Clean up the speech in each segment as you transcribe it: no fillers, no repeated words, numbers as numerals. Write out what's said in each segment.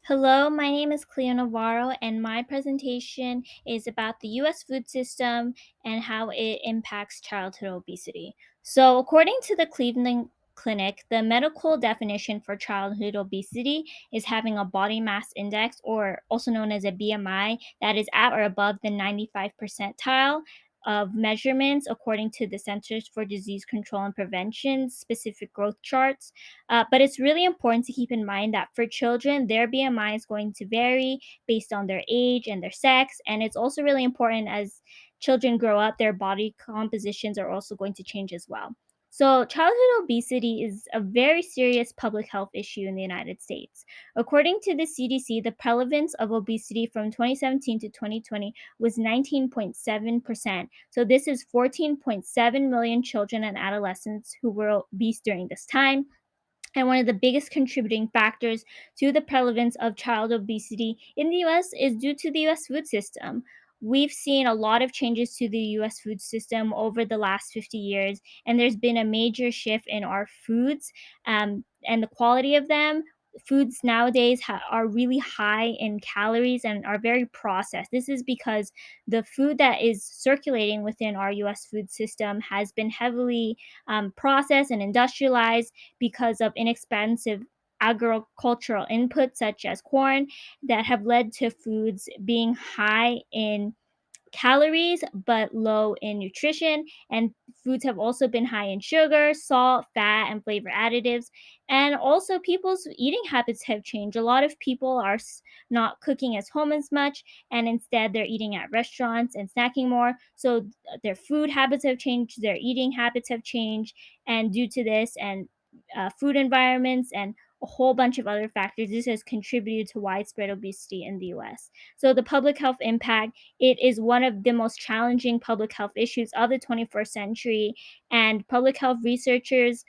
Hello, my name is Cleo Navarro, and my presentation is about the US food system and how it impacts childhood obesity. So, according to the Cleveland Clinic, the medical definition for childhood obesity is having a body mass index, or also known as a BMI, that is at or above the 95 percentile of measurements according to the Centers for Disease Control and Prevention specific growth charts. But it's really important to keep in mind that for children, their BMI is going to vary based on their age and their sex. And it's also really important as children grow up, their body compositions are also going to change as well. So, childhood obesity is a very serious public health issue in the United States. According to the CDC, the prevalence of obesity from 2017 to 2020 was 19.7%. So, this is 14.7 million children and adolescents who were obese during this time, and one of the biggest contributing factors to the prevalence of child obesity in the US is due to the US food system. We've seen a lot of changes to the US food system over the last 50 years, and there's been a major shift in our foods and the quality of them. Foods nowadays are really high in calories and are very processed. This is because the food that is circulating within our US food system has been heavily processed and industrialized because of inexpensive agricultural inputs such as corn that have led to foods being high in calories but low in nutrition. And foods have also been high in sugar, salt, fat, and flavor additives. And also, people's eating habits have changed. A lot of people are not cooking at home as much, and instead they're eating at restaurants and snacking more. So their food habits have changed, their eating habits have changed. And due to this, and food environments and a whole bunch of other factors, this has contributed to widespread obesity in the US. So, the public health impact, it is one of the most challenging public health issues of the 21st century, and public health researchers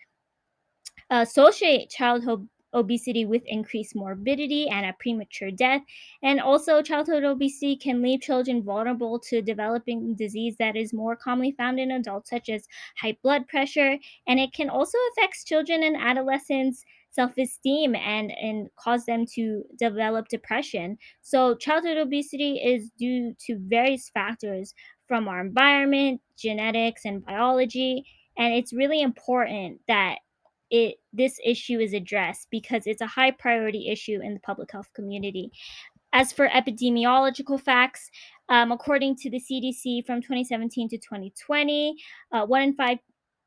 associate childhood obesity with increased morbidity and a premature death. And also, childhood obesity can leave children vulnerable to developing disease that is more commonly found in adults, such as high blood pressure. And it can also affect children and adolescents' self esteem and cause them to develop depression. So, childhood obesity is due to various factors from our environment, genetics, and biology. And it's really important that this issue is addressed because it's a high priority issue in the public health community. As for epidemiological facts, according to the CDC from 2017 to 2020, 1 in 5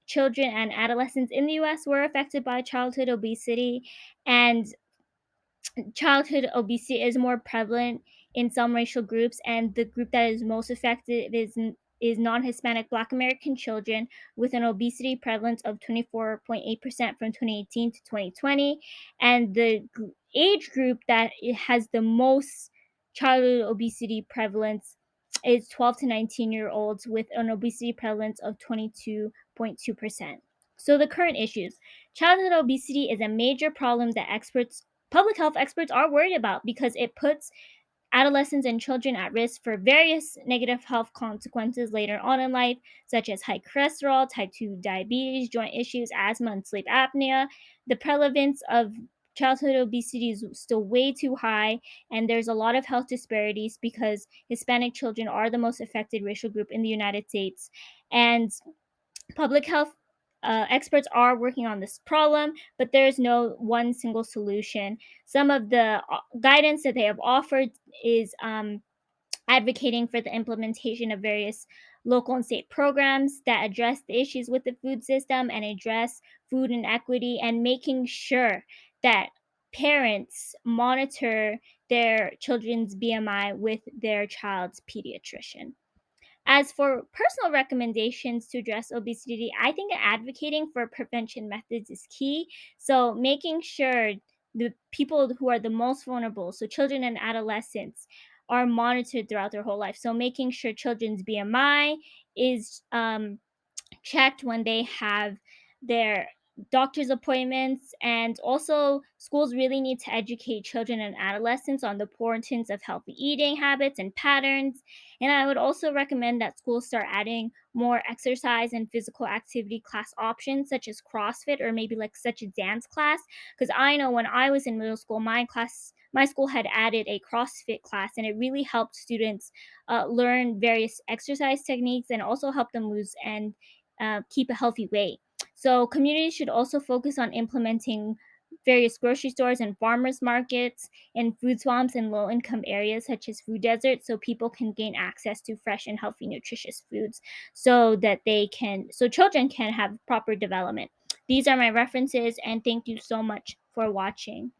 children and adolescents in the US were affected by childhood obesity, and childhood obesity is more prevalent in some racial groups, and the group that is most affected is non-Hispanic Black American children, with an obesity prevalence of 24.8% from 2018 to 2020. And the age group that has the most childhood obesity prevalence is 12 to 19-year-olds, with an obesity prevalence of 22.2%. So, the current issues: childhood obesity is a major problem that public health experts are worried about because it puts adolescents and children at risk for various negative health consequences later on in life, such as high cholesterol, type 2 diabetes, joint issues, asthma, and sleep apnea. The prevalence of childhood obesity is still way too high, and there's a lot of health disparities because Hispanic children are the most affected racial group in the United States. And public health experts are working on this problem, but there is no one single solution. Some of the guidance that they have offered is advocating for the implementation of various local and state programs that address the issues with the food system and address food inequity, and making sure that parents monitor their children's BMI with their child's pediatrician. As for personal recommendations to address obesity, I think advocating for prevention methods is key. So, making sure the people who are the most vulnerable, so children and adolescents, are monitored throughout their whole life. So, making sure children's BMI is checked when they have their doctor's appointments. And also, schools really need to educate children and adolescents on the importance of healthy eating habits and patterns. And I would also recommend that schools start adding more exercise and physical activity class options, such as CrossFit or maybe like such a dance class. Because I know when I was in middle school, my school had added a CrossFit class, and it really helped students learn various exercise techniques and also help them lose and keep a healthy weight. So communities should also focus on implementing various grocery stores and farmers markets and food swamps in low income areas such as food deserts, so people can gain access to fresh and healthy nutritious foods, so children can have proper development. These are my references, and thank you so much for watching.